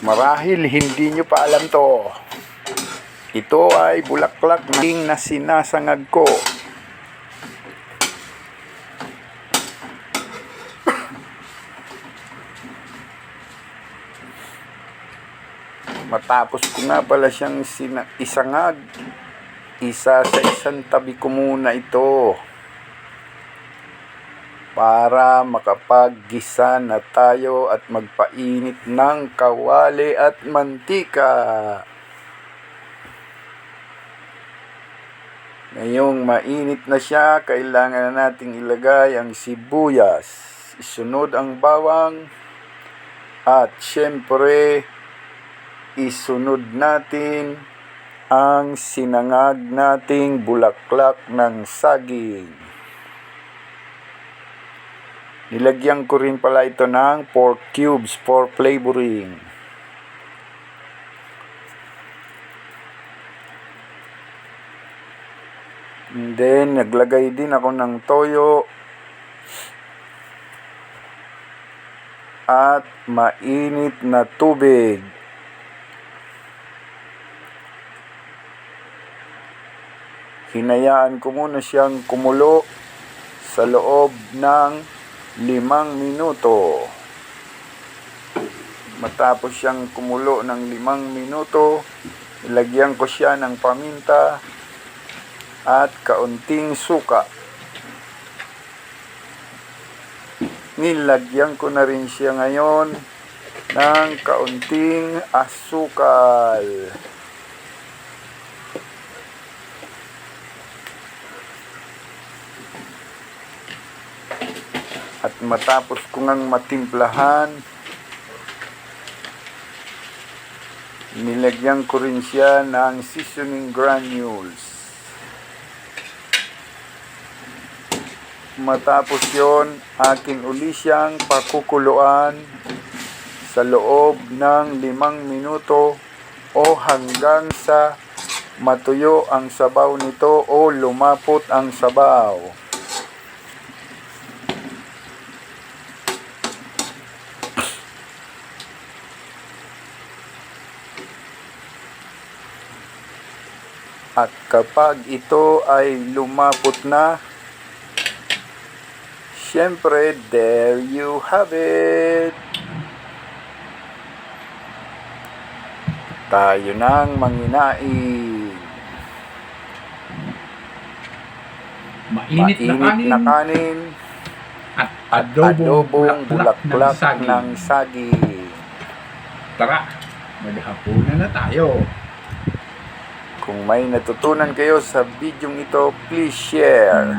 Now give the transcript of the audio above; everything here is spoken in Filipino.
Marahil hindi nyo pa alam to. Ito ay bulaklak na sinasangag ko. Matapos ko nga pala siyang isangag, isa sa isang tabi ko muna ito para makapaggisa na tayo at magpainit ng kawali at mantika. Ngayong mainit na siya, kailangan na nating ilagay ang sibuyas, isunod ang bawang, at syempre isunod natin ang sinangag nating bulaklak ng saging. Nilagyan ko rin pala ito ng pork cubes for flavoring. And then, naglagay din ako ng toyo at mainit na tubig. Hinayaan ko muna siyang kumulo sa loob ng 5 minuto. Matapos siyang kumulo ng 5 minuto, ilagyan ko siya ng paminta at kaunting suka. Nilagyan ko na rin siya ngayon ng kaunting asukal. At matapos ko ngang matimplahan, nilagyan ko rin siya ng seasoning granules. Matapos yon, akin uli siyang pakukuluan sa loob ng 5 minuto o hanggang sa matuyo ang sabaw nito o lumapot ang sabaw. At kapag ito ay lumapot na, syempre, there you have it. Tayo nang manginain. Mainit na kanin at adobong bulaklak ng saging. Tara, maghapunan na tayo. Kung may natutunan kayo sa video ito, please share.